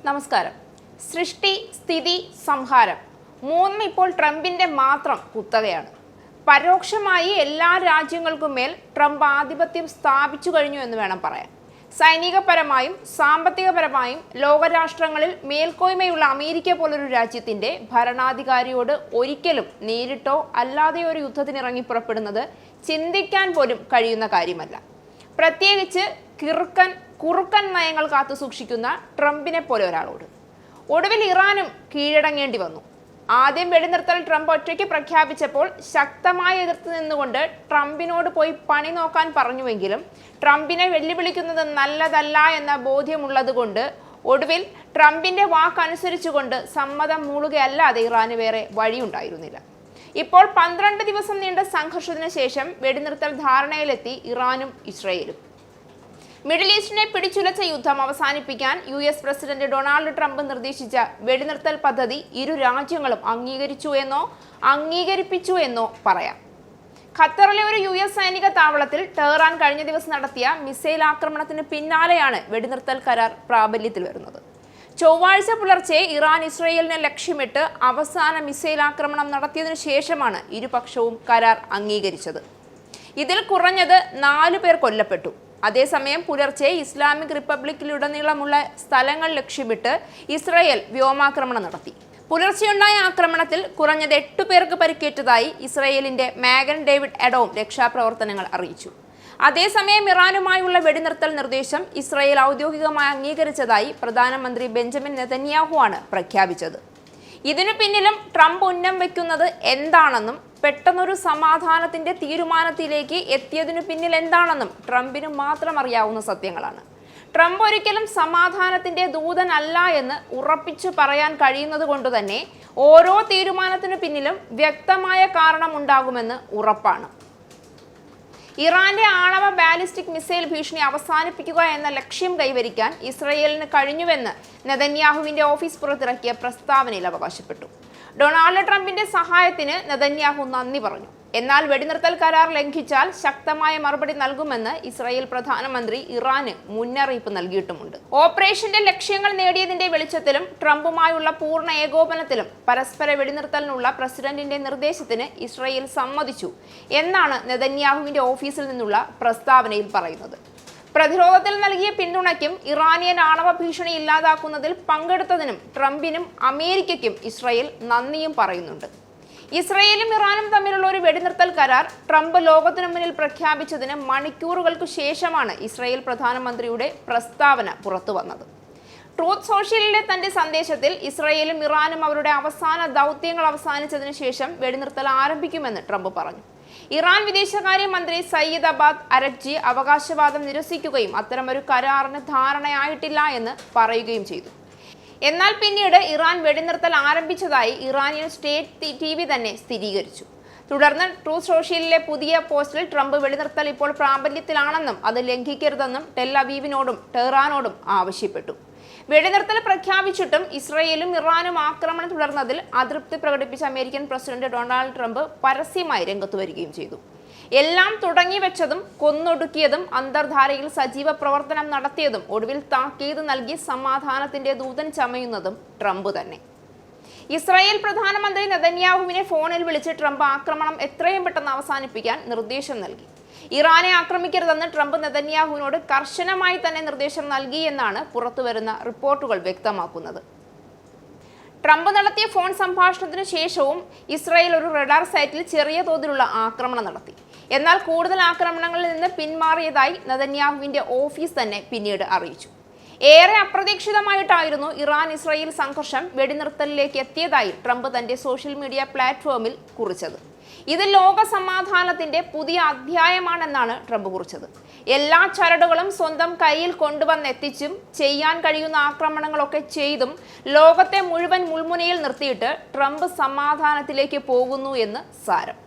നമസ്കാരം. സൃഷ്ടി, സ്ഥിതി, സംഹാരം മൂന്നും ഇപ്പോൾ ട്രംപിന്റെ മാത്രം കുത്തകയാണ്. പരോക്ഷമായി എല്ലാ രാജ്യങ്ങൾക്കും മേൽ ട്രംപ് ആധിപത്യം സ്ഥാപിച്ചു കഴിഞ്ഞു എന്ന് വേണം പറയാൻ. സൈനികപരമായും സാമ്പത്തികപരമായും ലോകരാഷ്ട്രങ്ങളിൽ മേൽക്കോയ്മയുള്ള അമേരിക്ക പോലൊരു രാജ്യത്തിന്റെ ഭരണാധികാരിയോട് ഒരിക്കലും നേരിട്ടോ അല്ലാതെയോ ഒരു യുദ്ധത്തിനിറങ്ങി പുറപ്പെടുന്നത് ചിന്തിക്കാൻ പോലും കഴിയുന്ന കാര്യമല്ല. പ്രത്യേകിച്ച് കുറുക്കൻ നയങ്ങൾ കാത്തു സൂക്ഷിക്കുന്ന ട്രംപിനെ പോലെ ഒരാളോട്. ഒടുവിൽ ഇറാനും കീഴടങ്ങേണ്ടി വന്നു. ആദ്യം വെടിനിർത്തൽ ട്രംപ് ഒറ്റയ്ക്ക് പ്രഖ്യാപിച്ചപ്പോൾ ശക്തമായി എതിർത്ത് നിന്നുകൊണ്ട് ട്രംപിനോട് പോയി പണി നോക്കാൻ പറഞ്ഞുവെങ്കിലും ട്രംപിനെ വെല്ലുവിളിക്കുന്നത് നല്ലതല്ല എന്ന ബോധ്യമുള്ളതുകൊണ്ട് ഒടുവിൽ ട്രംപിന്റെ വാക്കനുസരിച്ചുകൊണ്ട് സമ്മതം മൂളുകയല്ലാതെ ഇറാന് വേറെ വഴിയുണ്ടായിരുന്നില്ല. ഇപ്പോൾ 12 ദിവസം നീണ്ട സംഘർഷത്തിന് ശേഷം വെടിനിർത്തൽ ധാരണയിലെത്തി ഇറാനും ഇസ്രയേലും. മിഡിൽ ഈസ്റ്റിനെ പിടിച്ചുലച്ച യുദ്ധം അവസാനിപ്പിക്കാൻ US പ്രസിഡന്റ് ഡൊണാൾഡ് ട്രംപ് നിർദ്ദേശിച്ച വെടിനിർത്തൽ പദ്ധതി ഇരു രാജ്യങ്ങളും അംഗീകരിപ്പിച്ചു എന്നോ പറയാം. ഖത്തറിലെ ഒരു US സൈനിക താവളത്തിൽ ടെഹ്റാൻ കഴിഞ്ഞ ദിവസം നടത്തിയ മിസൈൽ ആക്രമണത്തിന് പിന്നാലെയാണ് വെടിനിർത്തൽ കരാർ പ്രാബല്യത്തിൽ വരുന്നത്. ചൊവ്വാഴ്ച പുലർച്ചെ ഇറാൻ ഇസ്രയേലിനെ ലക്ഷ്യമിട്ട് അവസാന മിസൈൽ ആക്രമണം നടത്തിയതിനു ശേഷമാണ് ഇരുപക്ഷവും കരാർ അംഗീകരിച്ചത്. ഇതിൽ കുറഞ്ഞത് 4 പേർ കൊല്ലപ്പെട്ടു. അതേസമയം പുലർച്ചെ ഇസ്ലാമിക് റിപ്പബ്ലിക്കിലുടനീളമുള്ള സ്ഥലങ്ങൾ ലക്ഷ്യമിട്ട് ഇസ്രയേൽ വ്യോമാക്രമണം നടത്തി. പുലർച്ചെയുണ്ടായ ആക്രമണത്തിൽ കുറഞ്ഞത് 8 പേർക്ക് പരിക്കേറ്റതായി ഇസ്രയേലിന്റെ മാഗൻ ഡേവിഡ് എഡോം രക്ഷാപ്രവർത്തനങ്ങൾ അറിയിച്ചു. അതേസമയം ഇറാനുമായുള്ള വെടിനിർത്തൽ നിർദ്ദേശം ഇസ്രയേൽ ഔദ്യോഗികമായി അംഗീകരിച്ചതായി പ്രധാനമന്ത്രി ബെഞ്ചമിൻ നെതന്യാഹു ആണ് പ്രഖ്യാപിച്ചത്. ഇതിനു പിന്നിലും ട്രംപ് ഉന്നം വയ്ക്കുന്നത് എന്താണെന്നും പെട്ടെന്നൊരു സമാധാനത്തിന്റെ തീരുമാനത്തിലേക്ക് എത്തിയതിനു പിന്നിൽ എന്താണെന്നും ട്രംപിന് മാത്രം അറിയാവുന്ന സത്യങ്ങളാണ്. ട്രംപ് ഒരിക്കലും സമാധാനത്തിന്റെ ദൂതനല്ല എന്ന് ഉറപ്പിച്ചു പറയാൻ കഴിയുന്നത് കൊണ്ട് തന്നെ ഓരോ തീരുമാനത്തിനു പിന്നിലും വ്യക്തമായ കാരണമുണ്ടാകുമെന്ന് ഉറപ്പാണ്. ഇറാന്റെ ആണവ ബാലിസ്റ്റിക് മിസൈൽ ഭീഷണി അവസാനിപ്പിക്കുക എന്ന ലക്ഷ്യം കൈവരിക്കാൻ ഇസ്രയേലിന് കഴിഞ്ഞുവെന്ന് നെതന്യാഹുവിന്റെ ഓഫീസ് പുറത്തിറക്കിയ പ്രസ്താവനയിൽ അവകാശപ്പെട്ടു. ഡൊണാൾഡ് ട്രംപിന്റെ സഹായത്തിന് നെതന്യാഹു നന്ദി പറഞ്ഞു. എന്നാൽ വെടിനിർത്തൽ കരാർ ലംഘിച്ചാൽ ശക്തമായ മറുപടി നൽകുമെന്ന് ഇസ്രായേൽ പ്രധാനമന്ത്രി ഇറാന് മുന്നറിയിപ്പ് നൽകിയിട്ടുമുണ്ട്. ഓപ്പറേഷന്റെ ലക്ഷ്യങ്ങൾ നേടിയതിന്റെ വെളിച്ചത്തിലും ട്രംപുമായുള്ള പൂർണ്ണ ഏകോപനത്തിലും പരസ്പര വെടിനിർത്തലിനുള്ള പ്രസിഡന്റിന്റെ നിർദ്ദേശത്തിന് ഇസ്രായേൽ സമ്മതിച്ചു എന്നാണ് നെതന്യാഹുവിന്റെ ഓഫീസിൽ നിന്നുള്ള പ്രസ്താവനയിൽ പറയുന്നത്. പ്രതിരോധത്തിൽ നൽകിയ പിന്തുണയ്ക്കും ഇറാനിയൻ ആണവ ഭീഷണി ഇല്ലാതാക്കുന്നതിൽ പങ്കെടുത്തതിനും ട്രംപിനും അമേരിക്കയ്ക്കും ഇസ്രായേൽ നന്ദിയും പറയുന്നുണ്ട്. ഇസ്രയേലും ഇറാനും തമ്മിലുള്ള ഒരു വെടിനിർത്തൽ കരാർ ട്രംപ് ലോകത്തിനു മുന്നിൽ പ്രഖ്യാപിച്ചതിന് മണിക്കൂറുകൾക്ക് ശേഷമാണ് ഇസ്രായേൽ പ്രധാനമന്ത്രിയുടെ പ്രസ്താവന പുറത്തുവന്നത്. ട്രൂത്ത് സോഷ്യലിലെ തന്റെ സന്ദേശത്തിൽ ഇസ്രയേലും ഇറാനും അവരുടെ അവസാന ദൗത്യങ്ങൾ അവസാനിച്ചതിനു ശേഷം വെടിനിർത്തൽ ആരംഭിക്കുമെന്ന് ട്രംപ് പറഞ്ഞു. ഇറാൻ വിദേശകാര്യമന്ത്രി സയ്യിദ് അബ്ബാസ് അരഗ്ചി അവകാശവാദം നിരസിക്കുകയും അത്തരമൊരു കരാറിന് ധാരണയായിട്ടില്ല എന്ന് പറയുകയും ചെയ്തു. എന്നാൽ പിന്നീട് ഇറാൻ വെടിനിർത്തൽ ആരംഭിച്ചതായി ഇറാനിയൻ സ്റ്റേറ്റ് TV തന്നെ സ്ഥിരീകരിച്ചു. തുടർന്ന് ട്രൂത്ത് സോഷ്യലിലെ പുതിയ പോസ്റ്റിൽ ട്രംപ് വെടിനിർത്തൽ ഇപ്പോൾ പ്രാബല്യത്തിലാണെന്നും അത് ലംഘിക്കരുതെന്നും ടെൽ അവീവിനോടും ടെഹ്റാനോടും ആവശ്യപ്പെട്ടു. വെടിനിർത്തൽ പ്രഖ്യാപിച്ചിട്ടും ഇസ്രയേലും ഇറാനും ആക്രമണം തുടർന്നതിൽ അതൃപ്തി പ്രകടിപ്പിച്ച അമേരിക്കൻ പ്രസിഡന്റ് ഡൊണാൾഡ് ട്രംപ് പരസ്യമായി രംഗത്ത് വരികയും ചെയ്തു. എല്ലാം തുടങ്ങിവെച്ചതും കൊന്നൊടുക്കിയതും അന്തർധാരയിൽ സജീവ പ്രവർത്തനം നടത്തിയതും ഒടുവിൽ താക്കീത് നൽകി സമാധാനത്തിന്റെ ദൂതൻ ചമയുന്നതും ട്രംപ് തന്നെ. ഇസ്രായേൽ പ്രധാനമന്ത്രി നെതന്യാഹുവിനെ ഫോണിൽ വിളിച്ച് ട്രംപ് ആക്രമണം എത്രയും പെട്ടെന്ന് അവസാനിപ്പിക്കാൻ നിർദ്ദേശം നൽകി. ഇറാനെ ആക്രമിക്കരുതെന്ന് ട്രംപ് നെതന്യാഹുവിനോട് കർശനമായി തന്നെ നിർദ്ദേശം നൽകി എന്നാണ് പുറത്തുവരുന്ന റിപ്പോർട്ടുകൾ വ്യക്തമാക്കുന്നത്. ട്രംപ് നടത്തിയ ഫോൺ സംഭാഷണത്തിന് ശേഷവും ഇസ്രായേൽ ഒരു റഡാർ സൈറ്റിൽ ചെറിയ തോതിലുള്ള ആക്രമണം നടത്തി. എന്നാൽ കൂടുതൽ ആക്രമണങ്ങളിൽ നിന്ന് പിന്മാറിയതായി നെതന്യാഹുവിന്റെ ഓഫീസ് തന്നെ പിന്നീട് അറിയിച്ചു. ഏറെ അപ്രതീക്ഷിതമായിട്ടായിരുന്നു ഇറാൻ ഇസ്രായേൽ സംഘർഷം വെടിനിർത്തലിലേക്ക് എത്തിയതായി ട്രംപ് തന്റെ സോഷ്യൽ മീഡിയ പ്ലാറ്റ്ഫോമിൽ കുറിച്ചത്. ഇത് ലോക സമാധാനത്തിന്റെ പുതിയ അധ്യായമാണെന്നാണ് ട്രംപ് കുറിച്ചത്. എല്ലാ ചരടുകളും സ്വന്തം കയ്യിൽ കൊണ്ടുവന്നെത്തിച്ചും ചെയ്യാൻ കഴിയുന്ന ആക്രമണങ്ങളൊക്കെ ചെയ്തും ലോകത്തെ മുഴുവൻ മുൾമുനയിൽ നിർത്തിയിട്ട് ട്രംപ് സമാധാനത്തിലേക്ക് പോകുന്നു എന്ന് സാരം.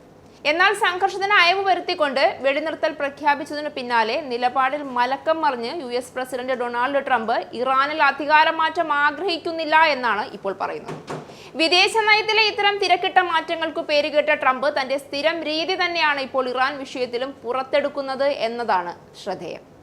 എന്നാൽ സംഘർഷത്തിന് അയവ് വരുത്തിക്കൊണ്ട് വെടിനിർത്തൽ പ്രഖ്യാപിച്ചതിനു പിന്നാലെ നിലപാടിൽ മലക്കം മറിഞ്ഞ് US പ്രസിഡന്റ് ഡൊണാൾഡ് ട്രംപ് ഇറാനിൽ അധികാരമാറ്റം ആഗ്രഹിക്കുന്നില്ല എന്നാണ് ഇപ്പോൾ പറയുന്നത്. വിദേശ നയത്തിലെ ഇത്തരം തിരക്കിട്ട മാറ്റങ്ങൾക്ക് പേരുകേട്ട ട്രംപ് തന്റെ സ്ഥിരം രീതി തന്നെയാണ് ഇപ്പോൾ ഇറാൻ വിഷയത്തിലും പുറത്തെടുക്കുന്നത് എന്നതാണ് ശ്രദ്ധേയം.